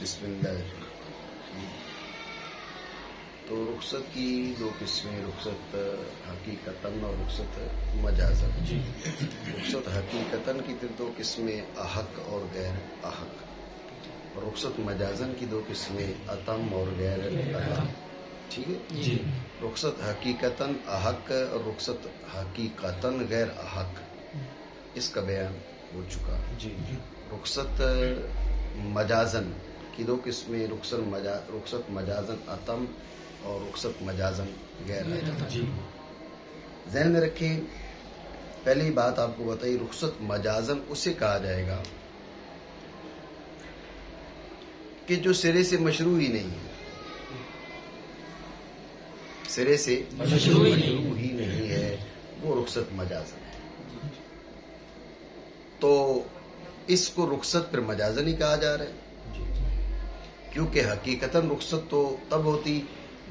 بسم اللہ. تو رخصت کی دو قسمیں، رخصت حقیقتاً اور رخصت مجازاً. رخصت حقیقتاً کی دو قسمیں، احق اور غیر احق. اور رخصت مجازاً کی دو قسمیں، اتم اور غیر اتم. ٹھیک ہے جی. رخصت حقیقتاً احق اور رخصت حقیقتاً غیر احق، اس کا بیان ہو چکا. جی. رخصت مجازاً کی دو قسمیں، رخصت مجازاً اتم اور رخصت مجازاً غیر اتم. جی. ذہن میں رکھیں، پہلی بات آپ کو بتائی، رخصت مجازاً اسے کہا جائے گا کہ جو سرے سے مشروع ہی نہیں ہے. سرے سے مشروع ہی نہیں ہے، وہ رخصت مجازاً ہے. تو اس کو رخصت پر مجازاً ہی کہا جا رہا ہے، کیونکہ حقیقتاً رخصت تو تب ہوتی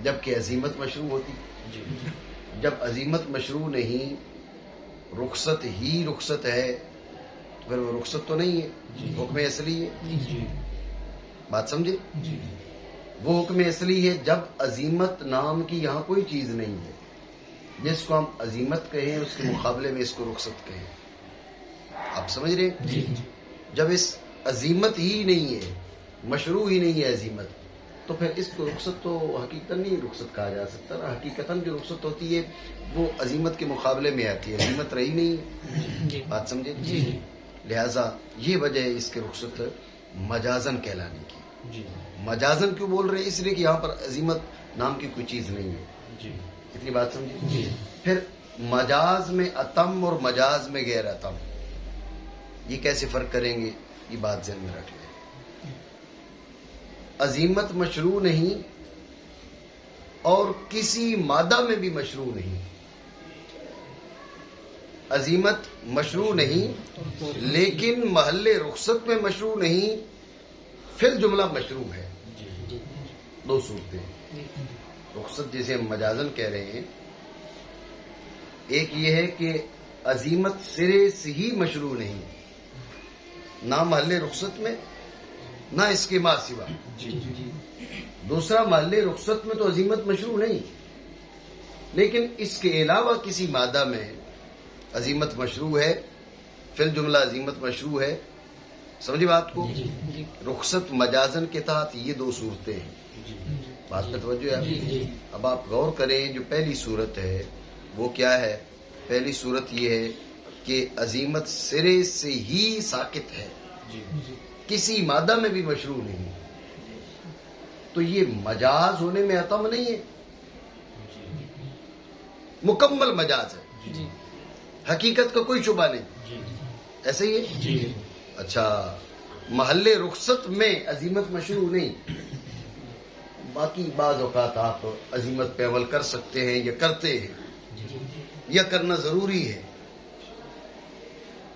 جب کہ عزیمت مشروع ہوتی. جی. جب عزیمت مشروع نہیں، رخصت ہی رخصت ہے، تو پھر وہ رخصت تو نہیں ہے، حکم اصلی ہے. جی. بات سمجھے؟ جی. وہ حکم اصلی ہے جب عزیمت نام کی یہاں کوئی چیز نہیں ہے. جس کو ہم عزیمت کہیں اس کے مقابلے میں اس کو رخصت کہیں. آپ سمجھ رہے ہیں؟ جی. جب اس عزیمت ہی نہیں ہے، مشروع ہی نہیں ہے عزیمت، تو پھر اس کو رخصت تو حقیقتاً نہیں رخصت کہا جا سکتا. حقیقتاً جو رخصت ہوتی ہے وہ عزیمت کے مقابلے میں آتی ہے، عزیمت رہی نہیں ہے. بات سمجھے؟ جی. لہذا یہ وجہ ہے اس کے رخصت مجازاً کہلانے کی. جی. مجازاً کیوں بول رہے ہیں؟ اس لیے کہ یہاں پر عزیمت نام کی کوئی چیز نہیں ہے. جی. اتنی بات سمجھے؟ جی. پھر مجاز میں اتم اور مجاز میں غیر اتم، یہ کیسے فرق کریں گے؟ یہ بات ذہن میں رکھ لیں. عزیمت مشروع نہیں اور کسی مادہ میں بھی مشروع نہیں. عزیمت مشروع نہیں لیکن محل رخصت میں مشروع نہیں، فی الجملہ مشروع ہے. دو صورتیں. رخصت جسے ہم مجازاً کہہ رہے ہیں، ایک یہ ہے کہ عزیمت سرے سے ہی مشروع نہیں، نہ محل رخصت میں نہ اس کے ما سوا. دوسرا، محل رخصت میں تو عزیمت مشروع نہیں، لیکن اس کے علاوہ کسی مادہ میں عزیمت مشروع ہے، فی الجملہ عزیمت مشروع ہے. سمجھے بات کو؟ رخصت مجازاً کے تحت یہ دو صورتیں ہیں. بات میں توجہ ہے. اب آپ غور کریں، جو پہلی صورت ہے وہ کیا ہے؟ پہلی صورت یہ ہے کہ عزیمت سرے سے ہی ساقط ہے، کسی مادہ میں بھی مشروع نہیں. تو یہ مجاز ہونے میں اتم نہیں ہے، مکمل مجاز ہے، حقیقت کا کوئی شبہ نہیں. ایسے ہی ہے؟ اچھا، محل رخصت میں عزیمت مشروع نہیں، باقی بعض اوقات آپ عزیمت پہ عمل کر سکتے ہیں یا کرتے ہیں یا کرنا ضروری ہے.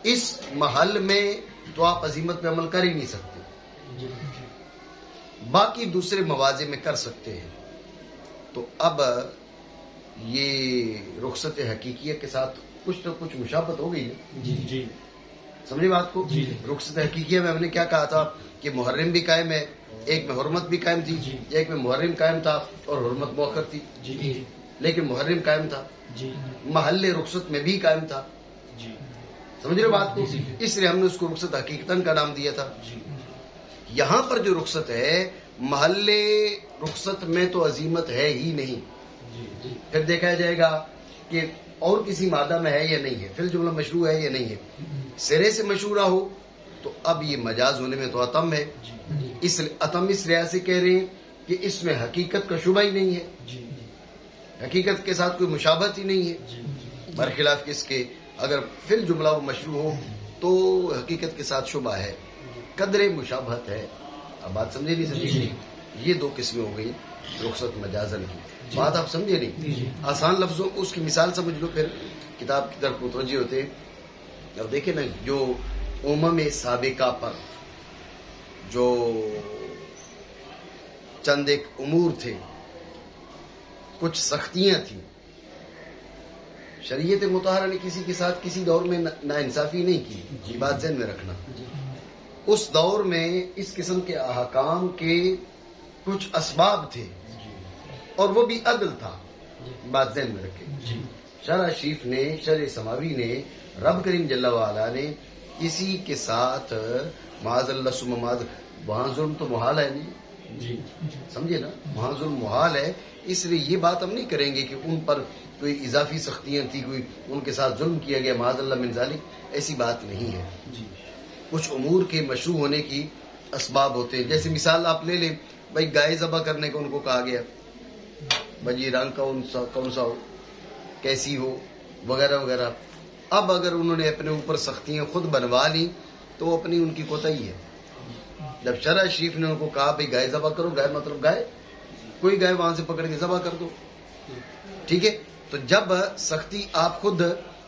اس محل میں تو آپ عزیمت پہ عمل کر ہی نہیں سکتے، باقی دوسرے مواضع میں کر سکتے ہیں. تو اب یہ رخصت حقیقیہ کے ساتھ کچھ تو کچھ مشابہت ہو گئی ہے. سمجھے بات کو؟ رخصت حقیقیہ میں ہم نے کیا کہا تھا کہ محرم بھی قائم ہے، ایک میں حرمت بھی قائم تھی، ایک میں محرم قائم تھا اور حرمت مؤخر تھی، لیکن محرم قائم تھا، محل رخصت میں بھی قائم تھا. سمجھ رہے بات کو؟ اس لیے ہم نے اس کو رخصت حقیقتاً کا نام دیا تھا. یہاں پر جو رخصت ہے، محل رخصت میں تو عزیمت ہے ہی نہیں. پھر دیکھا جائے گا کہ اور کسی مادہ میں ہے یا نہیں ہے، فی الجملہ مشروع ہے یا نہیں ہے. سرے سے مشہور ہو تو اب یہ مجاز ہونے میں تو اتم ہے. اس اتم اس لحاظ سے کہہ رہے ہیں کہ اس میں حقیقت کا شبہ ہی نہیں ہے، حقیقت کے ساتھ کوئی مشابہت ہی نہیں ہے، برخلاف اس کے اگر فی الجملہ وہ مشروع ہو تو حقیقت کے ساتھ شبہ ہے، قدر مشابہت ہے. اب بات سمجھے نہیں سمجھے؟ یہ دو قسمیں ہو گئی رخصت مجازاً کی. بات آپ سمجھے نہیں؟ آسان لفظوں کو اس کی مثال سمجھ لو، پھر کتاب کی طرف متوجہ ہوتے. اب دیکھیں نا، جو امم سابقہ پر جو چند ایک امور تھے، کچھ سختیاں تھیں، شریعت مطہرہ نے کسی کے ساتھ کسی دور میں ناانصافی نہیں کی. یہ بات ذہن میں رکھنا. اس دور میں اس قسم کے احکام کے کچھ اسباب تھے اور وہ بھی عدل تھا. بات ذہن میں رکھیں. شرع شریف نے، شرع سماوی نے، رب کریم جل وعلا نے کسی کے ساتھ معاذ اللہ ثم معاذ، وہاں ظلم تو محال ہے نہیں، سمجھے نا، وہاں ظلم محال ہے. اس لیے یہ بات ہم نہیں کریں گے کہ ان پر کوئی اضافی سختیاں تھی، کوئی ان کے ساتھ ظلم کیا گیا، معاذ اللہ من ذالک. ایسی بات نہیں ہے. کچھ امور کے مشروع ہونے کی اسباب ہوتے ہیں. جیسے مثال آپ لے لیں، بھائی گائے ذبح کرنے کو ان کو کہا گیا، بھائی رنگ کون سا ہو، کیسی ہو، وغیرہ وغیرہ. اب اگر انہوں نے اپنے اوپر سختیاں خود بنوا لی تو وہ اپنی ان کی کوتاہی ہے. جب شرع شریف نے ان کو کہا بھائی گائے ذبح کرو، گائے مطلب گائے، کوئی گائے وہاں سے پکڑ کے ذبح کر دو، ٹھیک ہے. تو جب سختی آپ خود،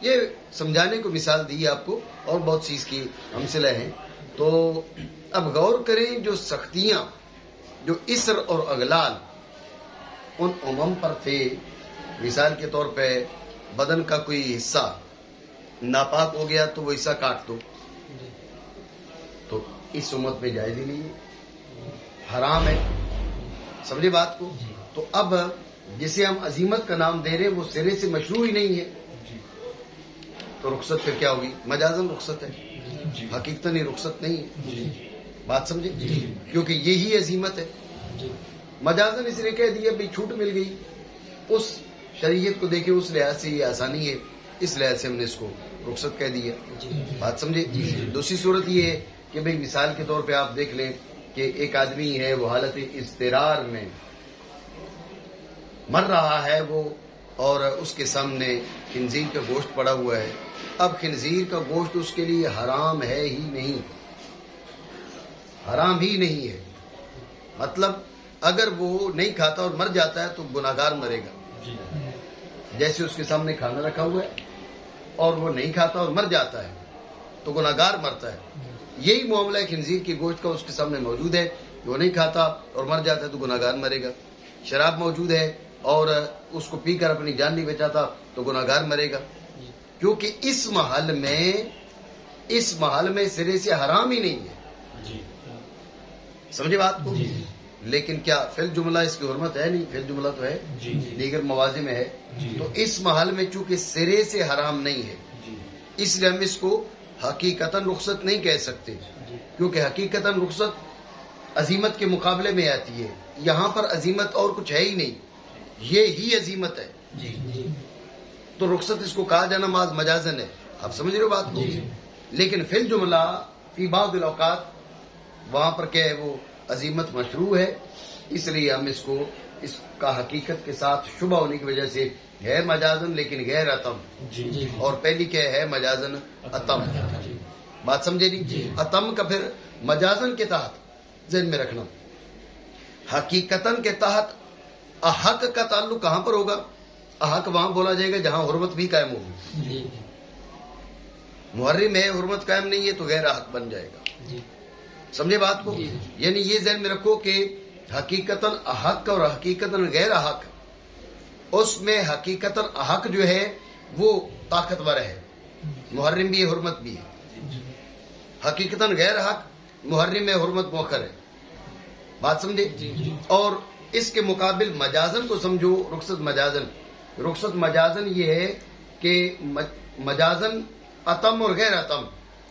یہ سمجھانے کو مثال دی آپ کو، اور بہت چیز کی امثلہ ہیں. تو اب غور کریں، جو سختیاں، جو اسر اور اغلال ان امم پر تھے، مثال کے طور پہ بدن کا کوئی حصہ ناپاک ہو گیا تو وہ حصہ کاٹ دو، تو اس امت میں جائز ہی نہیں ہے، حرام ہے. سمجھے بات کو. تو اب جسے ہم عزیمت کا نام دے رہے ہیں وہ سرے سے مشروع ہی نہیں ہے، تو رخصت پھر کیا ہوگی؟ مجازن رخصت ہے، حقیقتاً یہ رخصت نہیں ہے. بات سمجھے؟ کیونکہ یہی عزیمت ہے. مجازن اس لیے کہہ دیا بھائی چھوٹ مل گئی، اس شریعت کو دیکھے اس لحاظ سے یہ آسانی ہے، اس لحاظ سے ہم نے اس کو رخصت کہہ دیا. بات سمجھے؟ دوسری صورت یہ ہے کہ بھئی مثال کے طور پہ آپ دیکھ لیں کہ ایک آدمی ہے، وہ حالت اضطرار میں مر رہا ہے وہ، اور اس کے سامنے خنزیر کا گوشت پڑا ہوا ہے. اب خنزیر کا گوشت اس کے لیے حرام ہے ہی نہیں، حرام ہی نہیں ہے. مطلب اگر وہ نہیں کھاتا اور مر جاتا ہے تو گناہگار مرے گا. جیسے اس کے سامنے کھانا رکھا ہوا ہے اور وہ نہیں کھاتا اور مر جاتا ہے تو گناہگار مرتا ہے. یہی معاملہ خنزیر کے گوشت کا اس کے سامنے موجود ہے، وہ نہیں کھاتا اور مر جاتا ہے تو گناہگار مرے گا. شراب موجود ہے اور اس کو پی کر اپنی جان نہیں بچاتا تو گناہگار مرے گا. کیونکہ اس محل میں سرے سے حرام ہی نہیں ہے. سمجھے بات کو؟ لیکن کیا فی الجملہ اس کی حرمت ہے؟ نہیں، فی الجملہ تو ہے، دیگر مواضع میں ہے. تو اس محل میں چونکہ سرے سے حرام نہیں ہے، اس لیے ہم اس کو حقیقتاً رخصت نہیں کہہ سکتے، کیونکہ حقیقتاً رخصت عزیمت کے مقابلے میں آتی ہے. یہاں پر عزیمت اور کچھ ہے ہی نہیں، یہ ہی عزیمت ہے. تو رخصت اس کو کہا جانا مجازن ہے. آپ سمجھ رہے ہو بات کو؟ لیکن فی الجملہ فی بعض الاوقات وہاں پر کیا ہے، وہ عزیمت مشروع ہے. اس لیے ہم اس کا حقیقت کے ساتھ شبہ ہونے کی وجہ سے ہے مجازن لیکن غیر اتم. اور پہلی کیا ہے؟ مجازن اتم. بات سمجھے نہیں؟ اتم کا پھر مجازن کے تحت ذہن میں رکھنا. حقیقتاً کے تحت احق کا تعلق کہاں پر ہوگا؟ احق وہاں بولا جائے گا جہاں حرمت بھی قائم ہوگی. محرم ہے، حرمت قائم نہیں ہے تو غیر احق بن جائے گا. سمجھے بات کو؟ یعنی یہ ذہن میں رکھو کہ حقیقتاً احق اور حقیقتاً غیر احق، اس میں حقیقتاً احق جو ہے وہ طاقتور ہے، محرم بھی ہے، حرمت بھی ہے. حقیقتاً غیر حق، محرم میں حرمت مؤخر ہے. بات سمجھے؟ اور اس کے مقابل مجازن کو سمجھو. رخصت مجازن یہ ہے کہ مجازن اتم اور غیر اتم.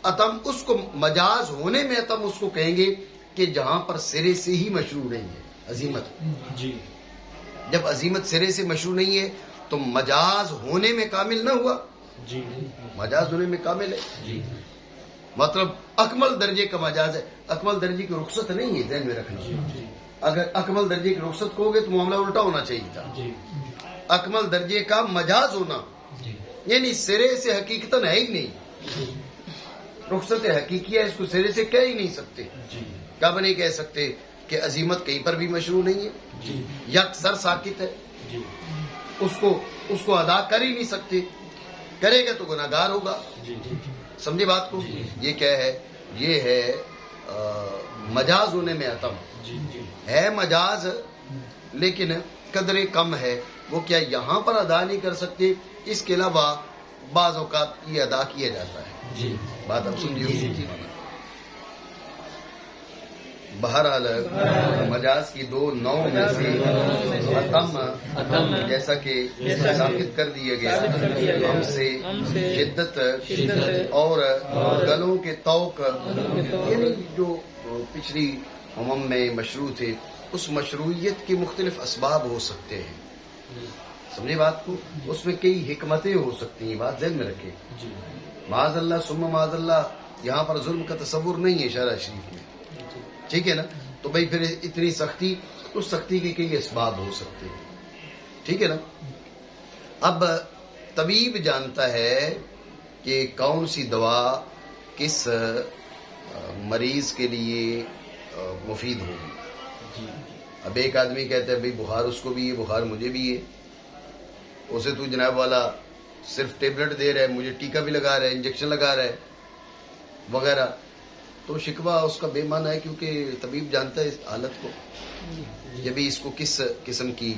اتم اس کو مجاز ہونے میں اتم اس کو کہیں گے کہ جہاں پر سرے سے ہی مشروع نہیں ہے عزیمت. جب عزیمت سرے سے مشروع نہیں ہے تو مجاز ہونے میں کامل نہ ہوا. مجاز ہونے میں کامل ہے، مطلب اکمل درجے کا مجاز ہے. اکمل درجے کی رخصت نہیں ہے، ذہن میں رکھنا. اگر اکمل درجے کی رخصت کہو گے تو معاملہ الٹا ہونا چاہیے تھا. اکمل درجے کا مجاز ہونا یعنی سرے سے حقیقتاً ہے ہی نہیں. رخصت حقیقی ہے، اس کو سرے سے کہہ ہی نہیں سکتے. کب نہیں کہہ سکتے کہ عزیمت کہیں پر بھی مشروع نہیں ہے، یکسر ساکت ہے، اس کو ادا کر ہی نہیں سکتے. کرے گا تو گناہگار ہوگا. سمجھے بات کو؟ یہ کیا ہے؟ یہ ہے مجاز ہونے میں اتم ہے. مجاز لیکن قدر کم ہے. وہ کیا یہاں پر ادا نہیں کر سکتے، اس کے علاوہ بعض اوقات یہ ادا کیا جاتا ہے. بات اب سمجھیے. بہرحال مجاز کی دو نو میں سے اتم جیسا کہ ثابت کر دیا گیا ہم سے شدت اور گلوں کے توق، یعنی جو پچھلی امم میں مشروع تھے اس مشروعیت کے مختلف اسباب ہو سکتے ہیں. سمجھے بات کو؟ اس میں کئی حکمتیں ہو سکتی ہیں، بات ذہن میں رکھے. معاذ اللہ ثم معاذ اللہ، یہاں پر ظلم کا تصور نہیں ہے شرع شریف میں، ٹھیک ہے نا؟ تو بھائی پھر اتنی سختی، اس سختی کے کئی اسباب ہو سکتے ہیں، ٹھیک ہے نا؟ اب طبیب جانتا ہے کہ کون سی دوا کس مریض کے لیے مفید ہوگی. اب ایک آدمی کہتا ہے بھئی بخار اس کو بھی ہے، بخار مجھے بھی ہے، اسے تو جناب والا صرف ٹیبلٹ دے رہا ہے، مجھے ٹیکا بھی لگا رہا ہے، انجیکشن لگا رہا ہے وغیرہ. تو شکوہ اس کا بے معنی ہے، کیونکہ طبیب جانتا ہے اس حالت کو کہ بھی اس کو کس قسم کی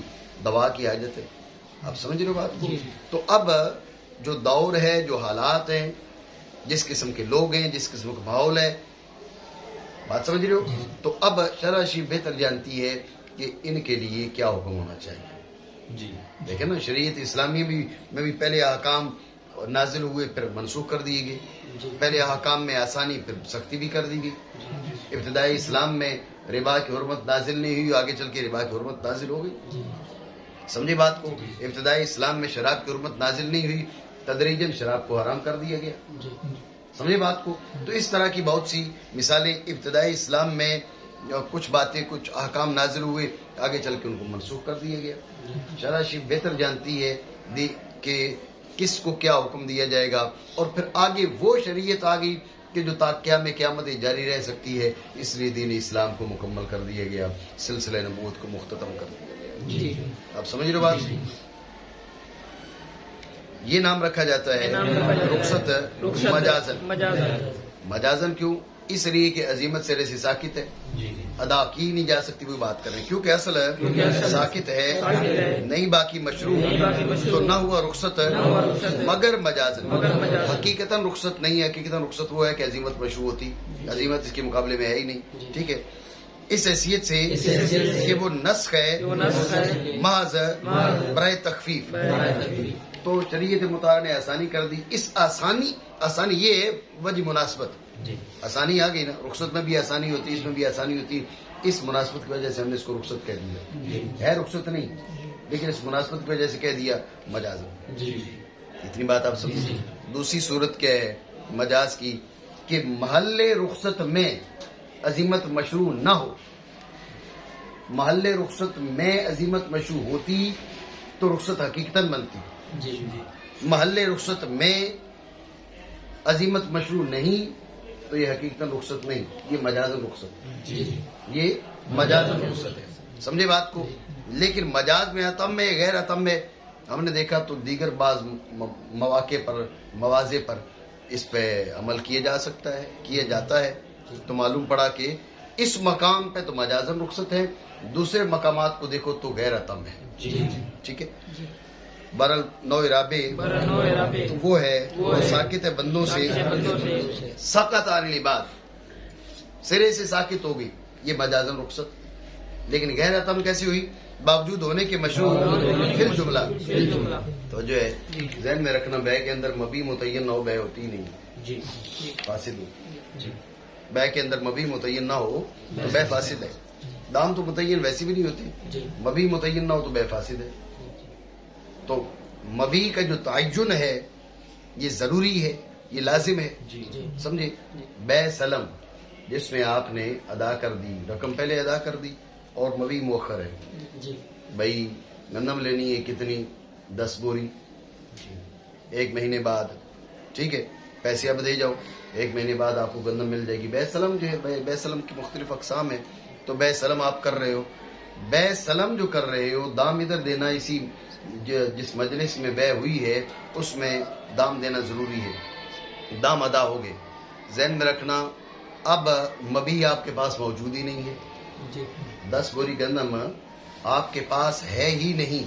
دوا کی حاجت ہے. آپ سمجھ رہے ہو بات کو؟ تو اب جو دور ہے، جو حالات ہیں، جس قسم کے لوگ ہیں، جس قسم کا ماحول ہے، بات سمجھ رہے ہو؟ تو اب شرع شریف بہتر جانتی ہے کہ ان کے لیے کیا حکم ہونا چاہیے. دیکھیں نا، شریعت اسلامی میں بھی پہلے احکام نازل ہوئے پھر منسوخ کر دیے گئے. پہلے احکام میں آسانی پھر سختی بھی کر دی گئی. ابتدائی اسلام میں ربا کی حرمت نازل نہیں ہوئی، آگے چل کے ربا کی حرمت نازل ہو گئی. سمجھے بات کو؟ ابتدائی اسلام میں شراب کی حرمت نازل نہیں ہوئی، تدریجاً شراب کو حرام کر دیا گیا. سمجھے بات کو؟ تو اس طرح کی بہت سی مثالیں ابتدائی اسلام میں کچھ باتیں، کچھ احکام نازل ہوئے، آگے چل کے ان کو منسوخ کر دیا گیا. شرع شریف بہتر جانتی ہے کہ کس کو کیا حکم دیا جائے گا، اور پھر آگے وہ شریعت آ گئی کہ جو تا قیام قیامت جاری رہ سکتی ہے. اس لیے دین اسلام کو مکمل کر دیا گیا، سلسلہ نبوت کو مختتم کر دیا گیا. آپ سمجھ رہے بات؟ یہ نام رکھا جاتا ہے رخصت مجازن. کیوں؟ اس لیے کہ عظیمت سرے سے ساکت ہے، ادا کی نہیں جا سکتی، کوئی بات کریں، کیونکہ اصل ساکت ہے نہیں، باقی مشروع تو نہ ہوا رخصت مگر مجازن. حقیقتاً رخصت نہیں ہے، حقیقتاً رخصت وہ ہے کہ عظیمت مشروع ہوتی، عظیمت اس کے مقابلے میں ہے ہی نہیں. ٹھیک ہے، اس حیثیت سے کہ وہ نسخ ہے محض برائے تخفیف، تو شریعت مطالعہ نے آسانی کر دی. اس آسانی یہ ہے وجہ مناسبت، آسانی آ گئی نا. رخصت میں بھی آسانی ہوتی، اس میں بھی آسانی ہوتی. اس مناسبت کی وجہ سے ہم نے اس کو رخصت کہہ دیا. ہے رخصت نہیں، لیکن اس مناسبت کی وجہ سے کہہ دیا مجاز. اتنی بات آپ سمجھ. دوسری صورت کیا ہے مجاز کی کہ محل رخصت میں عظیمت مشروع نہ ہو. محل رخصت میں عظیمت مشروع ہوتی تو رخصت حقیقتاً بنتی. محل رخصت میں عظیمت مشروع نہیں تو یہ حقیقتاً رخصت نہیں، یہ مجازن رخصت. یہ مجازن رخصت ہے. سمجھے بات کو؟ لیکن مجاز میں اتم میں غیر اتم میں ہم نے دیکھا تو دیگر بعض مواقع پر، مواضع پر اس پہ عمل کیا جا سکتا ہے، کیا جاتا ہے. تو معلوم پڑا کہ اس مقام پہ تو مجازن رخصت ہے، دوسرے مقامات کو دیکھو تو غیر اتم ہے. ٹھیک ہے. بہرحال نو ارابے وہ ہے، وہ ساکت ہے بندوں سے، ساکت آنے لی بات سرے سے ساکت ہو گئی، یہ مجازن رخصت. لیکن غیر اتم کیسی ہوئی؟ باوجود ہونے کے مشروع پھر جملہ. تو جو ہے ذہن میں رکھنا، بے کے اندر مبی متعین نہ ہو، بے ہوتی ہی نہیں، فاسد ہو. بے کے اندر مبی متعین نہ ہو تو بے فاسد ہے. دام تو متعین ویسی بھی نہیں ہوتی، مبی متعین نہ ہو تو بے فاسد ہے. تو مبی کا جو تعین ہے یہ ضروری ہے، یہ لازم ہے. سمجھے؟ بے سلم جس میں آپ نے ادا کر دی، رقم پہلے ادا کر دی اور مبی مؤخر ہے. بھائی گندم لینی ہے کتنی؟ 10 بوری. 1 مہینے بعد، ٹھیک ہے، پیسے اب دے جاؤ، 1 مہینے بعد آپ کو گندم مل جائے گی. بے سلم جو ہے، بے سلم کی مختلف اقسام ہیں. تو بے سلم آپ کر رہے ہو، بے سلم جو کر رہے ہو، دام ادھر دینا، اسی جس مجلس میں بے ہوئی ہے اس میں دام دینا ضروری ہے. دام ادا ہو گئے. ذہن میں رکھنا اب مبی آپ کے پاس موجود ہی نہیں ہے. 10 بوری گندم آپ کے پاس ہے ہی نہیں.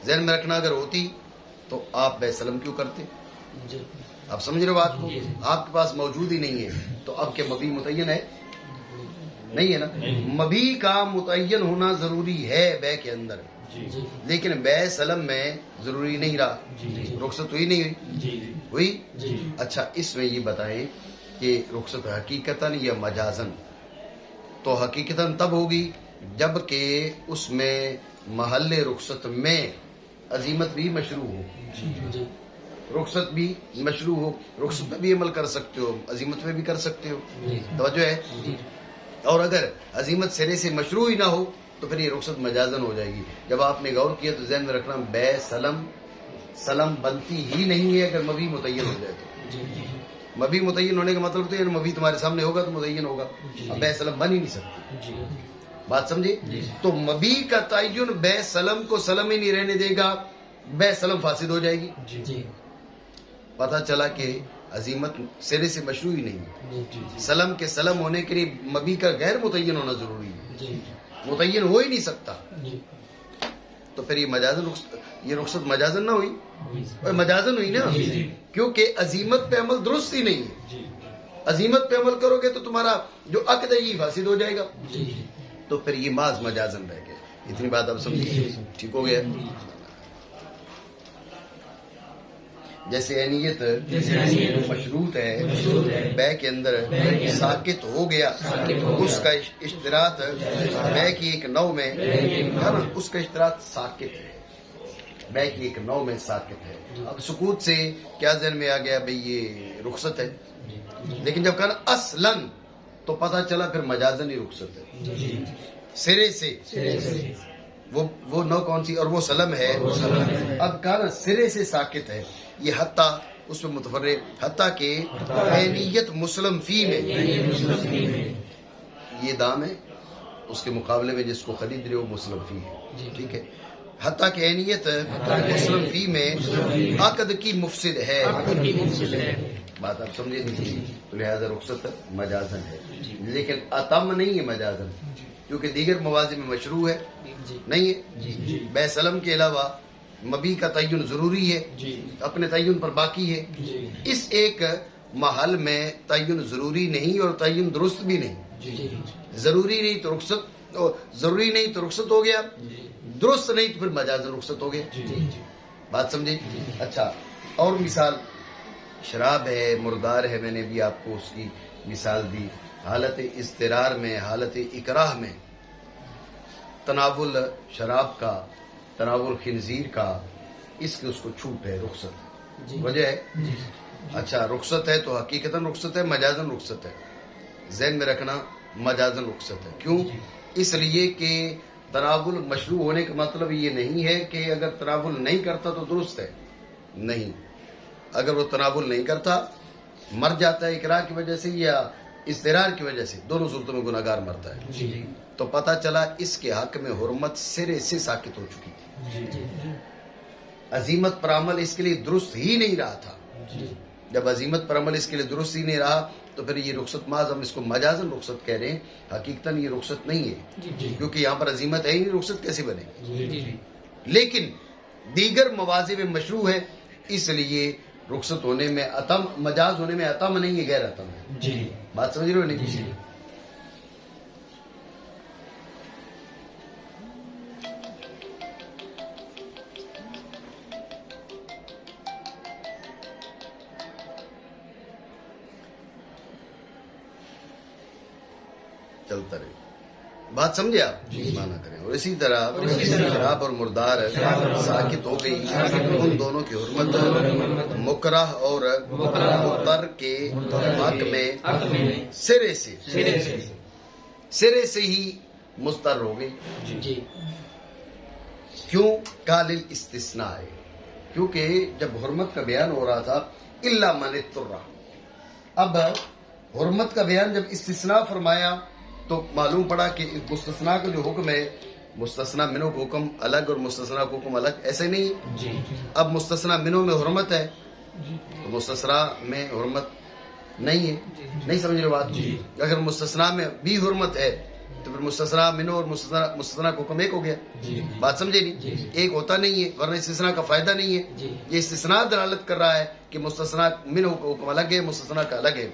ذہن میں رکھنا اگر ہوتی تو آپ بے سلم کیوں کرتے؟ آپ سمجھ رہے ہو بات کو؟ آپ کے پاس موجود ہی نہیں ہے تو اب کے مبی متعین ہے. نہیں ہے نا. مبی کا متعین ہونا ضروری ہے بے کے اندر, لیکن بے سلم میں ضروری نہیں رہا, رخصت ہوئی نہیں ہوئی ہوئی. اچھا اس میں یہ بتائیں کہ رخصت حقیقتاً یا مجازن؟ تو حقیقتاً تب ہوگی جب کہ اس میں محل رخصت میں عزیمت بھی مشروع ہو, رخصت بھی مشروع ہو. رخصت پہ بھی عمل کر سکتے ہو, عزیمت پہ بھی کر سکتے ہو, توجہ ہے. اور اگر عزیمت سرے سے مشروع ہی نہ ہو تو پھر یہ رخصت مجازن ہو جائے گی. جب آپ نے غور کیا تو ذہن میں رکھنا بے سلم بنتی ہی نہیں ہے اگر مبی متعین ہو جائے تو. مبی متعین ہونے کا مطلب تو ہے مبی تمہارے سامنے ہوگا تو متعین ہوگا, اب بے سلم بن ہی نہیں سکتی. بات سمجھے؟ تو مبی کا تعین بے سلم کو سلم ہی نہیں رہنے دے گا, بے سلم فاسد ہو جائے گی. پتہ چلا کہ عزیمت سرے سے مشروع ہی نہیں, سلم کے سلم ہونے کے لیے مبی کا غیر متعین ہونا ضروری ہے, متعین ہو ہی نہیں سکتا. تو پھر یہ رخصت مجازن نہ ہوئی, مجازن ہوئی نا, کیونکہ عزیمت پہ عمل درست ہی نہیں ہے. عزیمت پہ عمل کرو گے تو تمہارا جو عقد ہے یہ فاسد ہو جائے گا, تو پھر یہ محض مجازن رہ گیا. اتنی بات آپ سمجھیے, ٹھیک ہو گیا. جیسے عینیت مشروط ہے بے کے اندر, ساکت ہو گیا, اس کا اشتراط بے کی ایک نو میں ہے نا, اس کا اشتراط ساکت ہے, بے کی ایک نو میں ساکت ہے. اب سکوت سے کیا ذہن میں آ گیا بھئی یہ رخصت ہے, لیکن جب کہنا اصلاً تو پتہ چلا پھر مجازن ہی رخصت ہے. سرے سے وہ نو کون سی, اور وہ سلم ہے. اب کہنا سرے سے ساکت ہے, یہ حتیٰ اس میں متفرق, حتیٰ کہ عینیت مسلم فی میں یہ دام ہے, اس کے مقابلے میں جس کو خرید رہے ہو مسلم فی ہے, ٹھیک ہے. حتیٰ کہ عینیت مسلم فی میں عقد کی مفسد ہے. بات آپ سمجھے نہیں, لہذا رخصت مجازن ہے, لیکن اتم نہیں ہے مجازن, کیونکہ دیگر موازی میں مشروع ہے نہیں ہے. بے سلم کے علاوہ مبی کا تعین ضروری ہے, اپنے تعین پر باقی ہے. اس ایک محل میں تعین ضروری نہیں اور تعین درست بھی نہیں. ضروری نہیں تو رخصت ہو گیا, درست نہیں تو پھر مجازن رخصت ہو گیا. بات سمجھے؟ اچھا اور مثال شراب ہے, مردار ہے, میں نے بھی آپ کو اس کی مثال دی. حالت اضطرار میں, حالت اکراہ میں تناول شراب کا, تناول خنزیر کا, اس کو چھوٹ ہے, رخصت وجہ ہے. اچھا رخصت ہے تو حقیقتاً رخصت ہے, مجازن رخصت ہے. ذہن میں رکھنا مجازن رخصت ہے. کیوں؟ اس لیے کہ تناول مشروع ہونے کا مطلب یہ نہیں ہے کہ اگر تناول نہیں کرتا تو درست ہے, نہیں. اگر وہ تناول نہیں کرتا, مر جاتا ہے اقرار کی وجہ سے یا اضطرار کی وجہ سے, دونوں صورتوں میں گناہگار مرتا ہے. تو پتہ چلا اس کے حق میں حرمت سرے سے ساکت ہو چکی تھی. عزیمت پر عمل اس کے لیے درست ہی نہیں رہا تھا. جب عزیمت پر عمل اس کے لیے درست ہی نہیں رہا تو پھر یہ رخصت محض, ہم اس کو مجازن رخصت کہہ رہے ہیں, حقیقتاً یہ رخصت نہیں ہے, کیونکہ یہاں پر عزیمت ہے ہی نہیں, رخصت کیسے بنے؟ لیکن دیگر مواضع میں مشروع ہے, اس لیے رخصت ہونے میں اتم, مجاز ہونے میں اتم نہیں ہے, غیر اتم ہے. بات سمجھ رہے ہو نہیں؟ چلتا رہے, بات سمجھے آپ؟ مانا کریں. اور اسی طرح شراب اور مردار ساکت ہو گئی, ان دونوں کی حرمت مکرہ اور مضطر کے حق میں سرے سے ہی مضطر ہو گئی. کیوں؟ قال الاستثناء ہے, کیونکہ جب حرمت کا بیان ہو رہا تھا الا من اضطر, اب حرمت کا بیان جب استثناء فرمایا تو معلوم پڑا کہ مستثنیٰ کا جو حکم ہے, مستثنیٰ منو کا حکم الگ اور مستثنیٰ کا حکم الگ, ایسے نہیں. اب مستثنیٰ منو میں حرمت ہے تو مستثنیٰ میں حرمت نہیں ہے. نہیں سمجھ رہے بات؟ اگر مستثنیٰ میں بھی حرمت ہے تو پھر مستثنا منو اور مستثنا کو حکم ایک ہو گیا. بات سمجھے نہیں؟ ایک ہوتا نہیں ہے ورنہ استثناء کا فائدہ نہیں ہے. یہ استثناء دلالت کر رہا ہے کہ مستثنا منو کا حکم الگ ہے، مستثنا کا الگ ہے.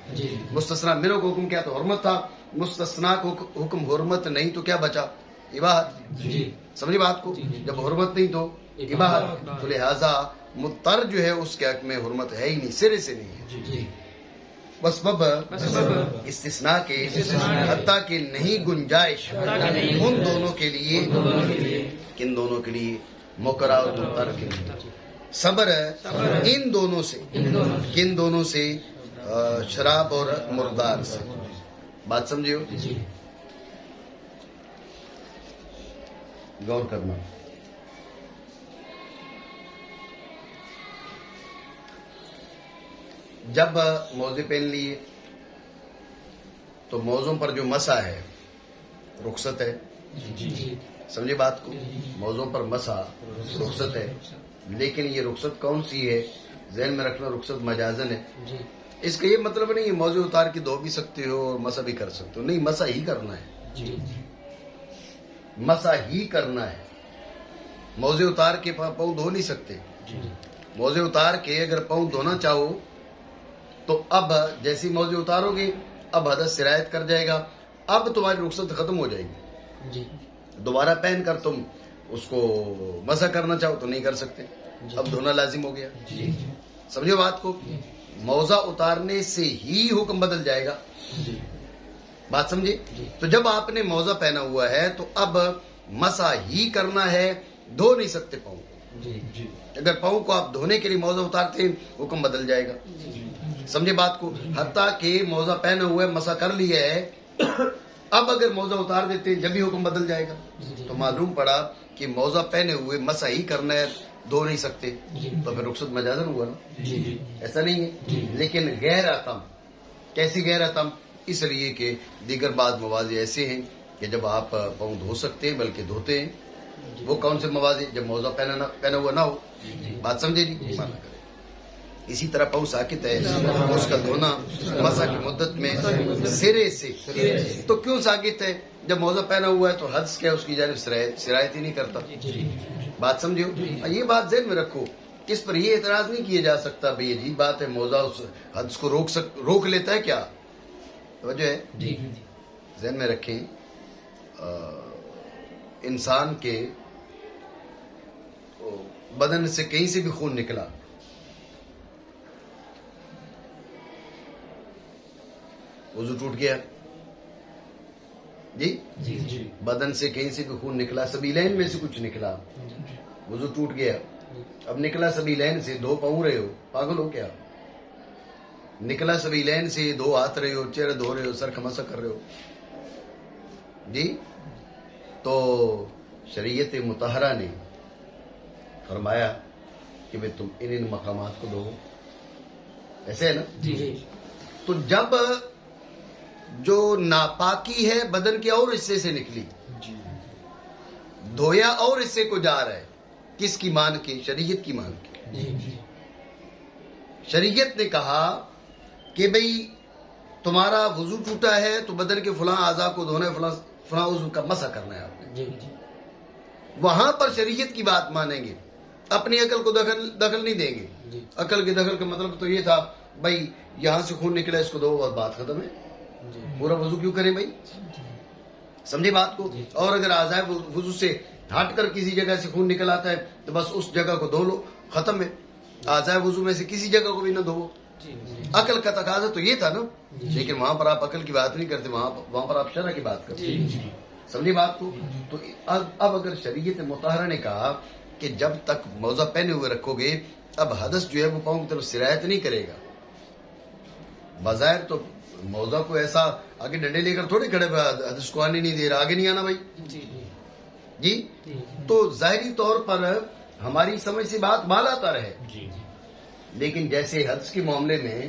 مستثنا منو کو حکم کیا تو حرمت تھا، مستثنا کو حکم حرمت نہیں تو کیا بچا؟ اباحت. سمجھے بات کو؟ جب حرمت نہیں تو اباحت، تو لہذا مضطر جو ہے اس کے حق میں حرمت ہے ہی نہیں، سرے سے نہیں ہے. بس بب استثناء کے حتیٰ کہ نہیں گنجائش ان دونوں کے لیے، کن دونوں کے لیے؟ مکرہ اور مضطر کے لیے. صبر ان دونوں سے، کن دونوں سے؟ شراب اور مردار سے. بات سمجھے ہو؟ غور کرنا. جب موزے پہن لیے تو موزوں پر جو مسح ہے رخصت ہے. سمجھے بات کو؟ موزوں پر مسح رخصت ہے، لیکن یہ رخصت کون سی ہے؟ ذہن میں رکھنا، رخصت مجازن ہے. اس کا یہ مطلب نہیں ہے موزے اتار کے دھو بھی سکتے ہو اور مسح بھی کر سکتے ہو، نہیں، مسح ہی کرنا ہے. مسح ہی کرنا ہے. موزے اتار کے پاؤں دھو نہیں سکتے. موزے اتار کے اگر پاؤں دھونا چاہو تو اب جیسی موزے اتارو گے اب حدث سرایت کر جائے گا، اب تمہاری رخصت ختم ہو جائے گی. دوبارہ پہن کر تم اس کو مسح کرنا چاہو تو نہیں کر سکتے، اب دھونا لازم ہو گیا. سمجھو بات کو؟ موزہ اتارنے سے ہی حکم بدل جائے گا. بات سمجھے؟ تو جب آپ نے موزہ پہنا ہوا ہے تو اب مسح ہی کرنا ہے، دھو نہیں سکتے پاؤں کو. اگر پاؤں کو آپ دھونے کے لیے موزہ اتارتے ہیں حکم بدل جائے گا. سمجھے بات کو؟ حتیٰ کہ موزہ پہنا ہوا ہے، مسح کر لیا ہے، اب اگر موزہ اتار دیتے ہیں جب بھی حکم بدل جائے گا. تو معلوم پڑا کہ موزہ پہنے ہوئے مسح ہی کرنا ہے، دھو نہیں سکتے، تو پھر رخصت مجازن ہوا نا. ایسا نہیں ہے. لیکن غیر اتم. کیسی غیر اتم؟ اس لیے کہ دیگر بعض مواضع ایسے ہیں کہ جب آپ پاؤں دھو سکتے ہیں بلکہ دھوتے ہیں. وہ کون سے مواضع؟ جب موزہ پہنا ہوا نہ ہو. بات سمجھے نہیں؟ اسی طرح پاؤں ساکت ہے، اس کا دھونا مسح کی مدت میں سرے سے. تو کیوں ساکت ہے؟ جب موزہ پہنا ہوا ہے تو حدث کیا اس کی جانب سرایت ہی نہیں کرتا. بات سمجھو؟ یہ بات ذہن میں رکھو. اس پر یہ اعتراض نہیں کیا جا سکتا بھئی عجیب بات ہے، موزہ اس حدث کو روک لیتا ہے کیا؟ توجہ ہے؟ ذہن میں رکھیں. انسان کے بدن سے کہیں سے بھی خون نکلا، وضو ٹوٹ گیا. جی بدن سے کہیں سے بھی خون نکلا، سبیلین میں سے کچھ نکلا، وضو ٹوٹ گیا. اب نکلا سبیلین سے، دو پاؤں رہے ہو، پاگل ہو کیا؟ نکلا سبیلین سے، دو ہاتھ رہے ہو، چہرہ دھو رہے ہو، سر کھمسا کر رہے ہو. جی تو شریعت مطہرہ نے فرمایا کہ بھئی تم ان مقامات کو دھو. ایسے ہے نا؟ تو جب جو ناپاکی ہے بدن کے اور حصے سے نکلی، دھویا اور حصے کو جا رہا ہے، کس کی مان کے؟ شریعت کی مان کے. شریعت نے کہا کہ بھئی تمہارا وضو ٹوٹا ہے تو بدن کے فلاں اعضاء کو دھونا ہے، فلاں عضو کا مسح کرنا ہے آپ نے. وہاں پر شریعت کی بات مانیں گے، اپنی عقل کو دخل نہیں دیں گے. عقل کے دخل کا مطلب تو یہ تھا بھائی یہاں سے خون نکلا اس کو دو اور بات ختم ہے. پورا وضو کیوں کریں بھائی؟ سمجھے بات کو؟ اور اگر اعضاء وضو سے ہٹ کر کسی جگہ سے خون نکل آتا ہے تو بس اس جگہ کو دھو لو، ختم ہے. اعضاء وضو میں سے کسی جگہ کو بھی نہ دھو. عقل کا تقاضا تو یہ تھا نا. لیکن وہاں پر آپ عقل کی بات نہیں کرتے، وہاں پر آپ شرع کی بات کرتے. سمجھے بات کو؟ تو اب اگر شریعت مطہرہ نے کہا کہ جب تک موزہ پہنے ہوئے رکھو گے اب حدث جو ہے وہ پاؤں کی طرف سرایت نہیں کرے گا. بظاہر تو موزہ کو ایسا آگے ڈنڈے لے کر تھوڑے کھڑے حدث کو آنے نہیں دے رہا، آگے نہیں آنا بھائی. جی تو ظاہری طور پر ہماری سمجھ سے بات مال آتا رہے، لیکن جیسے حدث کے معاملے میں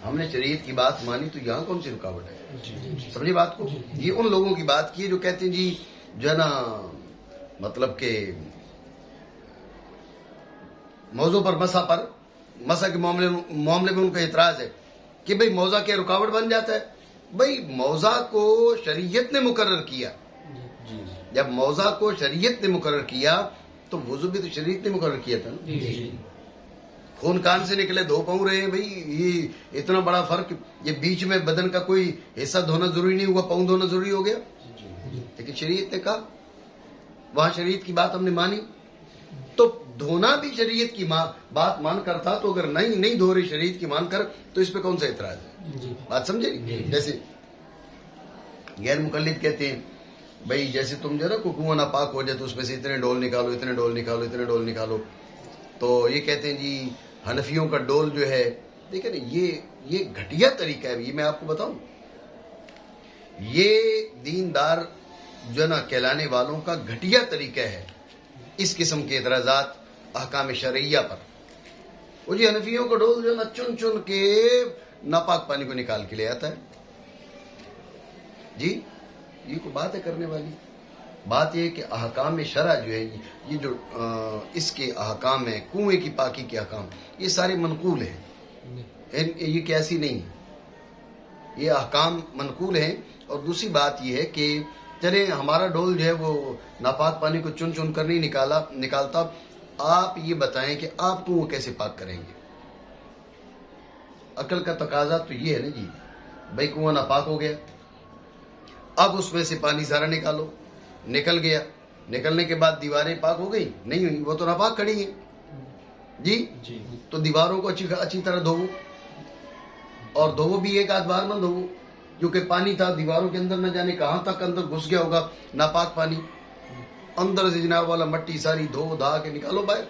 ہم نے شریعت کی بات مانی تو یہاں کون سی رکاوٹ ہے؟ سمجھے بات کو؟ یہ ان لوگوں کی بات کی جو کہتے ہیں جی جو ہے نا مطلب کہ موضوع پر مسح کے معاملے میں ان کا اعتراض ہے کہ بھئی موضع کیا رکاوٹ بن جاتا ہے. بھائی موضع کو شریعت نے مقرر کیا. جب موضع کو شریعت نے مقرر کیا تو وضو بھی تو شریعت نے مقرر کیا تھا نا. خون کان سے نکلے دھو پاؤں رہے ہیں بھائی، یہ اتنا بڑا فرق. یہ بیچ میں بدن کا کوئی حصہ دھونا ضروری نہیں ہوا، پاؤں دھونا ضروری ہو گیا. لیکن شریعت نے کہا، وہاں شریعت کی بات ہم نے مانی. تو دھونا بھی شریعت کی بات مان کر تھا، تو اگر نہیں دھو رہی شریعت کی مان کر تو اس پہ کون سا اعتراض ہے؟ بات سمجھے؟ جیسے غیر مقلد کہتے ہیں بھائی جیسے تم جو ہے نا کنواں ناپاک ہو جائے تو اس میں سے اتنے ڈول نکالو، اتنے ڈول نکالو، اتنے ڈول نکالو. تو یہ کہتے ہیں جی حنفیوں کا ڈول جو ہے، دیکھیں نا یہ گھٹیا طریقہ ہے. یہ میں آپ کو بتاؤں، یہ دیندار جو ہے نا کہلانے والوں کا گھٹیا طریقہ ہے اس قسم کے اعتراضات احکام شرعیہ پر. وہ جی حنفیوں کا ڈول جو ہے نا چن کے ناپاک پانی کو نکال کے لے آتا ہے. جی یہ کوئی بات ہے کرنے والی؟ بات یہ کہ احکام شرع جو ہے، یہ جو اس کے احکام ہیں، کنویں کی پاکی کے احکام، یہ سارے منقول ہیں. یہ کیسی نہیں ہے، یہ احکام منقول ہیں. اور دوسری بات یہ ہے کہ چلے ہمارا ڈول جو ہے وہ ناپاک پانی کو چن کر نہیں نکالتا. آپ یہ بتائیں کہ آپ کنواں کیسے پاک کریں گے؟ عقل کا تقاضا تو یہ ہے نا جی، بھائی کنواں ناپاک ہو گیا، اب اس میں سے پانی سارا نکالو. نکل گیا، نکلنے کے بعد دیواریں پاک ہو گئی؟ نہیں ہوئی، وہ تو ناپاک کھڑی ہیں. جی تو دیواروں کو اچھی طرح دھوو، اور دھوو بھی ایک آدھ بار نہ دھوو، کیونکہ پانی تھا دیواروں کے اندر، نہ جانے کہاں تک اندر گھس گیا ہوگا ناپاک پانی. اندر سے جناب والا مٹی ساری دھو دھا کے نکالو باہر.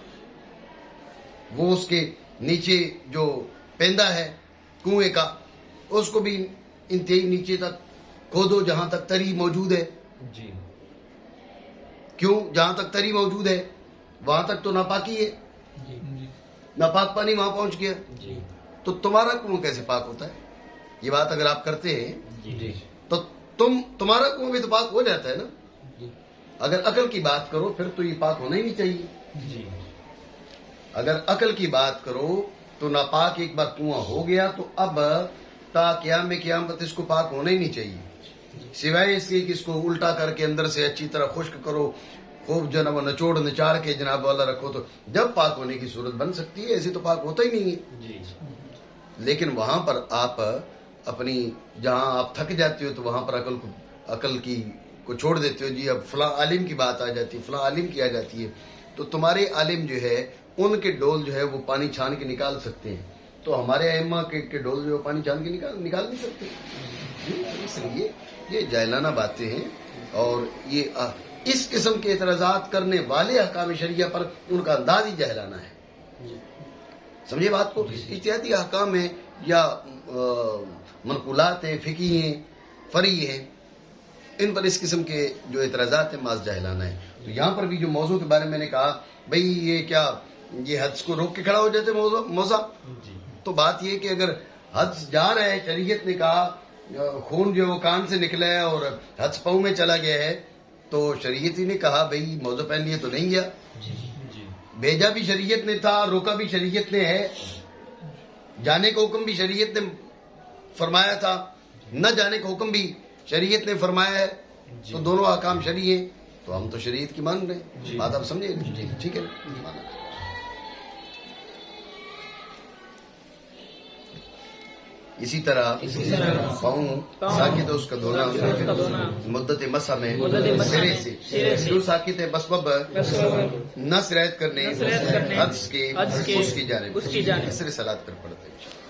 وہ اس کے نیچے جو پیندا ہے کنویں کا، اس کو بھی انتہائی نیچے تک کھودو جہاں تک تری موجود ہے. جی کیوں؟ جہاں تک تری موجود ہے وہاں تک تو ناپاکی ہے، ناپاک پانی وہاں پہنچ گیا. تو تمہارا کنواں کیسے پاک ہوتا ہے؟ یہ بات اگر آپ کرتے ہیں تو تمہارا کنواں بھی تو پاک ہو جاتا ہے نا. اگر عقل کی بات کرو پھر تو یہ پاک ہونا ہی نہیں چاہیے. اگر عقل کی بات کرو تو ناپاک ایک بار کنواں ہو گیا تو اب تا قیامت اس کو پاک ہونا ہی نہیں چاہیے، سوائے اس کے کہ اس کو الٹا کر کے اندر سے اچھی طرح خشک کرو، خوب جو ہے نا وہ نچاڑ کے جناب والا رکھو، تو جب پاک ہونے کی صورت بن سکتی ہے. ایسے تو پاک ہوتا ہی نہیں ہے. لیکن وہاں پر آپ اپنی جہاں آپ تھک جاتے ہو تو وہاں پر عقل کی کو چھوڑ دیتے ہو. جی اب فلاں عالم کی بات آ جاتی ہے، فلاں عالم کی آ جاتی ہے، تو تمہارے عالم جو ہے ان کے ڈول جو ہے وہ پانی چھان کے نکال سکتے ہیں، تو ہمارے ائمہ کے ڈول جو ہے پانی چھان کے نکال نہیں سکتے. اس لیے یہ جاہلانہ باتیں ہیں، اور یہ اس قسم کے اعتراضات کرنے والے احکام شریعہ پر ان کا انداز ہی جاہلانہ ہے. سمجھے بات کو؟ اجتہادی احکام ہیں یا منقولات ہیں، فقہی ہیں، فرعی ہیں، ان پر اس قسم کے جو اعتراضات ہیں محض جاہلانہ ہیں. تو یہاں پر بھی جو موضوع کے بارے میں نے کہا بھئی یہ کیا یہ حدث کو روک کے کھڑا ہو جاتے موضوع؟ تو بات یہ کہ اگر حدث جا رہا ہے، شریعت نے کہا خون جو کان سے نکلا ہے اور حدث پاؤں میں چلا گیا ہے، تو شریعت ہی نے کہا بھئی موضوع پہن لیے تو نہیں گیا. بھیجا بھی شریعت نے تھا، روکا بھی شریعت نے ہے، جانے کا حکم بھی شریعت نے فرمایا تھا، نہ جانے کا حکم بھی شریعت نے فرمایا ہے. تو دونوں احکام شرعی ہیں، تو ہم تو شریعت کی مان رہے ہیں. بات آپ سمجھے؟ ٹھیک ہے. اسی طرح پاؤں ساکت ہے اس کا دھونا مدت مسح میں سرے سے جو ساکت ہے بسبب نہ سرایت کرنے حدث کے اس کی جانب سرے صلات پر پڑھتے ہیں.